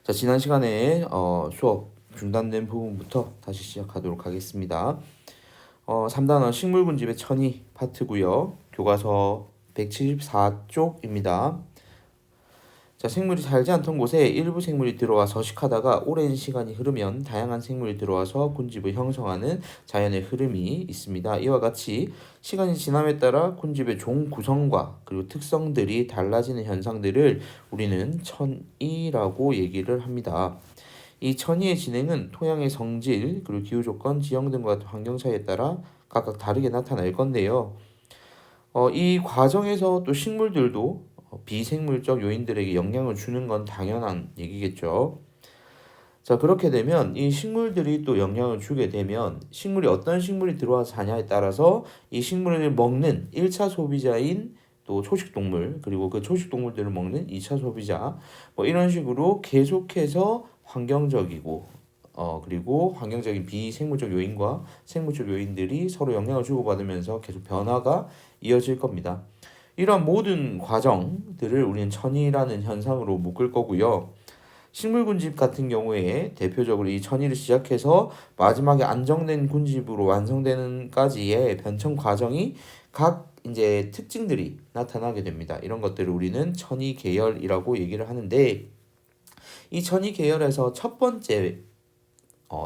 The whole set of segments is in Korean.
자, 지난 시간에 수업 중단된 부분부터 다시 시작하도록 하겠습니다. 3단원 식물군집의 천이 파트고요. 교과서 174쪽입니다. 자, 생물이 살지 않던 곳에 일부 생물이 들어와 서식하다가 오랜 시간이 흐르면 다양한 생물이 들어와서 군집을 형성하는 자연의 흐름이 있습니다. 이와 같이 시간이 지남에 따라 군집의 종 구성과 그리고 특성들이 달라지는 현상들을 우리는 천이라고 얘기를 합니다. 이 천이의 진행은 토양의 성질, 그리고 기후 조건, 지형 등과 같은 환경 차이에 따라 각각 다르게 나타날 건데요. 이 과정에서 또 식물들도 비생물적 요인들에게 영향을 주는 건 당연한 얘기겠죠. 자, 그렇게 되면 이 식물들이 또 영향을 주게 되면 식물이 어떤 식물이 들어와서 사냐에 따라서 이 식물을 먹는 1차 소비자인 또 초식동물, 그리고 그 초식동물들을 먹는 2차 소비자, 뭐 이런 식으로 계속해서 환경적이고 그리고 환경적인 비생물적 요인과 생물적 요인들이 서로 영향을 주고받으면서 계속 변화가 이어질 겁니다. 이러한 모든 과정들을 우리는 천이라는 현상으로 묶을 거고요. 식물 군집 같은 경우에 대표적으로 이 천이를 시작해서 마지막에 안정된 군집으로 완성되는까지의 변천 과정이 각 이제 특징들이 나타나게 됩니다. 이런 것들을 우리는 천이 계열이라고 얘기를 하는데, 이 천이 계열에서 첫 번째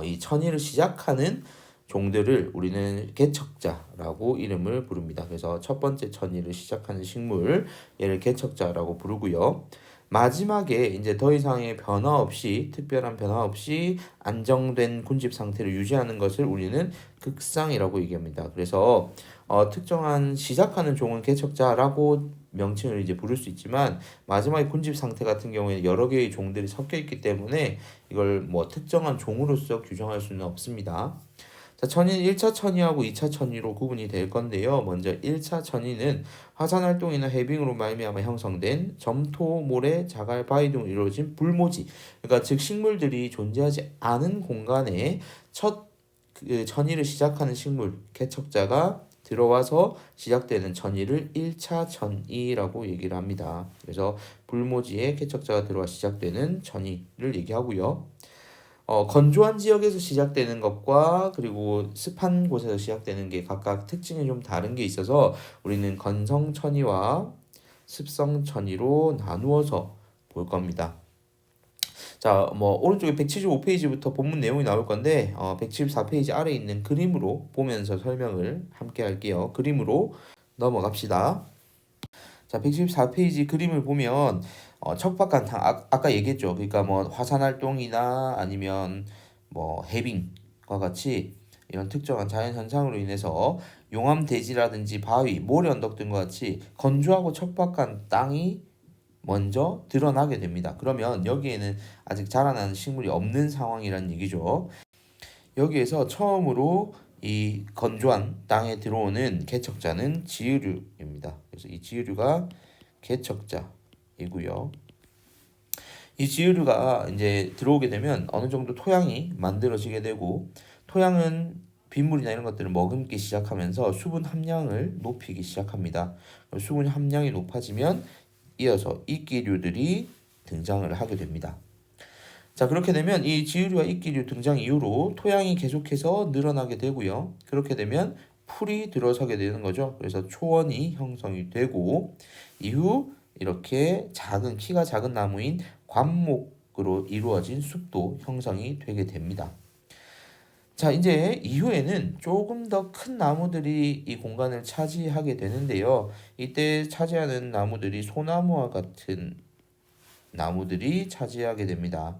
이 천이를 시작하는 종들을 우리는 개척자라고 이름을 부릅니다. 그래서 첫 번째 천이를 시작하는 식물, 얘를 개척자라고 부르고요. 마지막에 이제 더 이상의 변화 없이, 특별한 변화 없이 안정된 군집 상태를 유지하는 것을 우리는 극상이라고 얘기합니다. 그래서 특정한 시작하는 종은 개척자라고 명칭을 이제 부를 수 있지만, 마지막에 군집 상태 같은 경우에는 여러 개의 종들이 섞여 있기 때문에 이걸 뭐 특정한 종으로서 규정할 수는 없습니다. 자, 천이는 1차 천이하고 2차 천이로 구분이 될 건데요. 먼저 1차 천이는 화산 활동이나 해빙으로 말미암아 형성된 점토, 모래, 자갈, 바위 등으로 이루어진 불모지, 그러니까 즉 식물들이 존재하지 않은 공간에 첫 그 천이를 시작하는 식물 개척자가 들어와서 시작되는 천이를 1차 천이라고 얘기를 합니다. 그래서 불모지에 개척자가 들어와 시작되는 천이를 얘기하고요. 건조한 지역에서 시작되는 것과 그리고 습한 곳에서 시작되는 게 각각 특징이 좀 다른 게 있어서 우리는 건성천이와 습성천이로 나누어서 볼 겁니다. 자, 뭐 오른쪽에 175페이지부터 본문 내용이 나올 건데 174페이지 아래에 있는 그림으로 보면서 설명을 함께 할게요. 그림으로 넘어갑시다. 자, 174페이지 그림을 보면 척박한탕 아까 얘기했죠. 그러니까 뭐 화산 활동이나 아니면 뭐 해빙과 같이 이런 특정한 자연 현상으로 인해서 용암 대지라든지 바위, 모래 언덕 등과 같이 건조하고 척박한 땅이 먼저 드러나게 됩니다. 그러면 여기에는 아직 자라나는 식물이 없는 상황이란 얘기죠. 여기에서 처음으로 이 건조한 땅에 들어오는 개척자는 지유류입니다. 그래서 이 지유류가 개척자이고요. 이 지유류가 이제 들어오게 되면 어느 정도 토양이 만들어지게 되고, 토양은 빗물이나 이런 것들을 머금기 시작하면서 수분 함량을 높이기 시작합니다. 수분 함량이 높아지면 이어서 이끼류들이 등장을 하게 됩니다. 자, 그렇게 되면 이 지유류와 이끼류 등장 이후로 토양이 계속해서 늘어나게 되고요. 그렇게 되면 풀이 들어서게 되는 거죠. 그래서 초원이 형성이 되고, 이후 이렇게 키가 작은 나무인 관목으로 이루어진 숲도 형성이 되게 됩니다. 자, 이제 이후에는 조금 더 큰 나무들이 이 공간을 차지하게 되는데요. 이때 차지하는 나무들이 소나무와 같은 나무들이 차지하게 됩니다.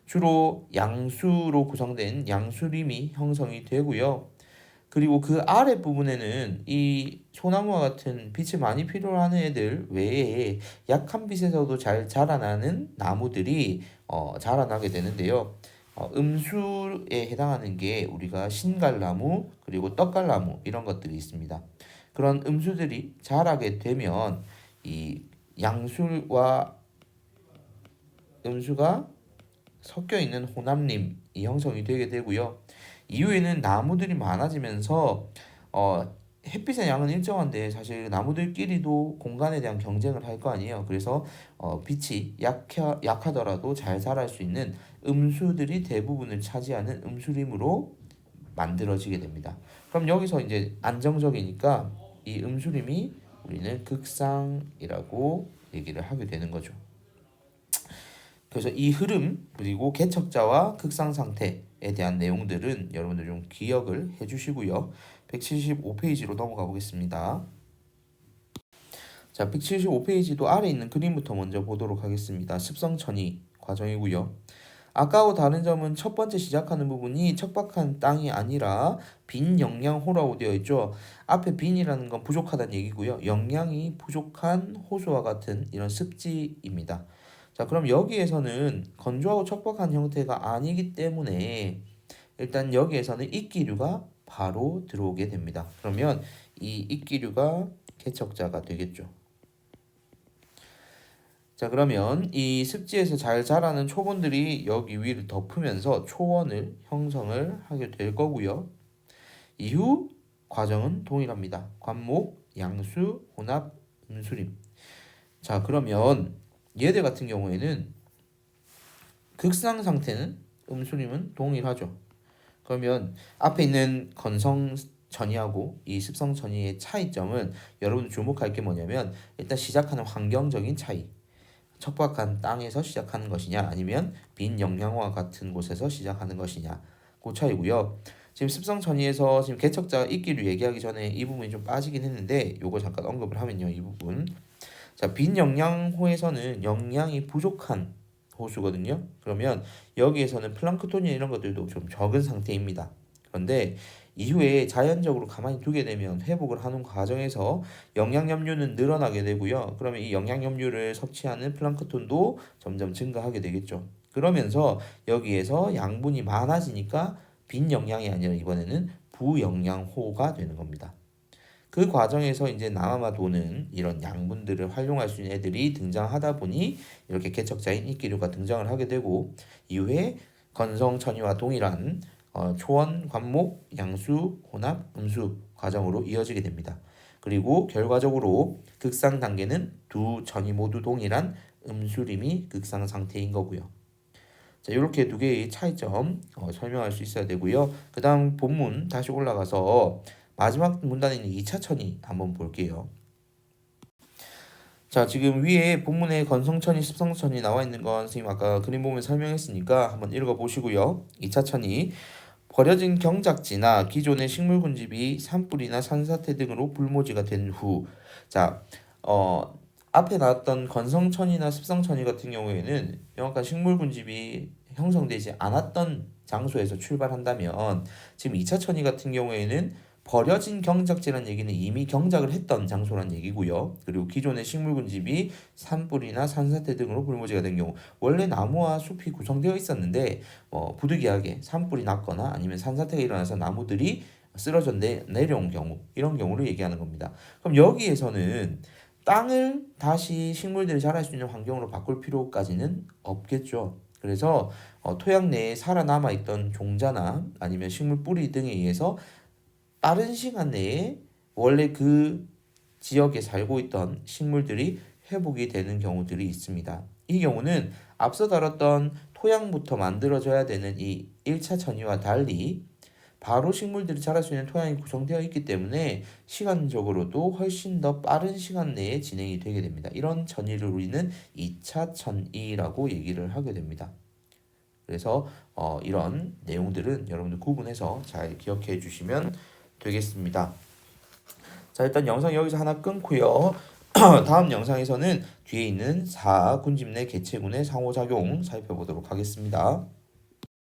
주로 양수로 구성된 양수림이 형성이 되고요. 그리고 그 아래 부분에는 이 소나무와 같은 빛이 많이 필요한 애들 외에 약한 빛에서도 잘 자라나는 나무들이 자라나게 되는데요. 음수에 해당하는 게 우리가 신갈나무 그리고 떡갈나무 이런 것들이 있습니다. 그런 음수들이 자라게 되면 이 양수와 음수가 섞여 있는 호남림이 형성이 되게 되고요. 이후에는 나무들이 많아지면서 햇빛의 양은 일정한데 사실 나무들끼리도 공간에 대한 경쟁을 할 거 아니에요. 그래서 빛이 약하더라도 잘 자랄 수 있는 음수들이 대부분을 차지하는 음수림으로 만들어지게 됩니다. 그럼 여기서 이제 안정적이니까 이 음수림이 우리는 극상이라고 얘기를 하게 되는 거죠. 그래서 이 흐름 그리고 개척자와 극상 상태에 대한 내용들은 여러분들 좀 기억을 해주시고요. 175페이지로 넘어가 보겠습니다. 자, 175페이지도 아래 있는 그림부터 먼저 보도록 하겠습니다. 습성천이 과정이고요. 아까와 다른 점은 첫 번째 시작하는 부분이 척박한 땅이 아니라 빈 영양호라고 되어 있죠. 앞에 빈이라는 건 부족하다는 얘기고요. 영양이 부족한 호수와 같은 이런 습지입니다. 자, 그럼 여기에서는 건조하고 척박한 형태가 아니기 때문에 일단 여기에서는 이끼류가 바로 들어오게 됩니다. 그러면 이 이끼류가 개척자가 되겠죠. 자, 그러면 이 습지에서 잘 자라는 초본들이 여기 위를 덮으면서 초원을 형성을 하게 될 거고요. 이후 과정은 동일합니다. 관목, 양수, 혼합, 음수림. 자, 그러면 얘들 같은 경우에는 극상 상태는 음수림은 동일하죠. 그러면 앞에 있는 건성천이하고 이 습성천이의 차이점은 여러분 주목할 게 뭐냐면 일단 시작하는 환경적인 차이. 척박한 땅에서 시작하는 것이냐 아니면 빈 영양화 같은 곳에서 시작하는 것이냐 그 차이고요. 지금 습성천이에서 지금 개척자 있기를 얘기하기 전에 이 부분이 좀 빠지긴 했는데 요거 잠깐 언급을 하면요. 이 부분. 자, 빈 영양호에서는 영양이 부족한 호수거든요. 그러면 여기에서는 플랑크톤이나 이런 것들도 좀 적은 상태입니다. 그런데 이후에 자연적으로 가만히 두게 되면 회복을 하는 과정에서 영양염류는 늘어나게 되고요. 그러면 이 영양염류를 섭취하는 플랑크톤도 점점 증가하게 되겠죠. 그러면서 여기에서 양분이 많아지니까 빈 영양이 아니라 이번에는 부영양호가 되는 겁니다. 그 과정에서 이제 남아마 도는 이런 양분들을 활용할 수 있는 애들이 등장하다 보니 이렇게 개척자인 이끼류가 등장을 하게 되고 이후에 건성천이와 동일한 초원, 관목, 양수, 혼합, 음수 과정으로 이어지게 됩니다. 그리고 결과적으로 극상 단계는 두 천이 모두 동일한 음수림이 극상 상태인 거고요. 자, 이렇게 두 개의 차이점 설명할 수 있어야 되고요. 그 다음 본문 다시 올라가서 마지막 문단에 있는 2차 천이 한번 볼게요. 자, 지금 위에 본문에 건성천이, 습성천이 나와 있는 건 선생님 아까 그림 보면 설명했으니까 한번 읽어보시고요. 2차 천이 버려진 경작지나 기존의 식물 군집이 산불이나 산사태 등으로 불모지가 된 후, 자, 앞에 나왔던 건성천이나 습성천이 같은 경우에는 명확한 식물 군집이 형성되지 않았던 장소에서 출발한다면 지금 2차 천이 같은 경우에는 버려진 경작지라는 얘기는 이미 경작을 했던 장소란 얘기고요. 그리고 기존의 식물 군집이 산불이나 산사태 등으로 불모지가 된 경우 원래 나무와 숲이 구성되어 있었는데 부득이하게 산불이 났거나 아니면 산사태가 일어나서 나무들이 쓰러져 내려온 경우 이런 경우를 얘기하는 겁니다. 그럼 여기에서는 땅을 다시 식물들이 자랄 수 있는 환경으로 바꿀 필요까지는 없겠죠. 그래서 토양 내에 살아남아 있던 종자나 아니면 식물 뿌리 등에 의해서 빠른 시간 내에 원래 그 지역에 살고 있던 식물들이 회복이 되는 경우들이 있습니다. 이 경우는 앞서 다뤘던 토양부터 만들어져야 되는 이 1차 천이와 달리 바로 식물들이 자랄 수 있는 토양이 구성되어 있기 때문에 시간적으로도 훨씬 더 빠른 시간 내에 진행이 되게 됩니다. 이런 천이를 우리는 2차 천이라고 얘기를 하게 됩니다. 그래서 이런 내용들은 여러분들 구분해서 잘 기억해 주시면 되겠습니다. 자, 일단 영상 여기서 하나 끊고요. 다음 영상에서는 뒤에 있는 4군집 내 개체군의 상호작용 살펴보도록 하겠습니다.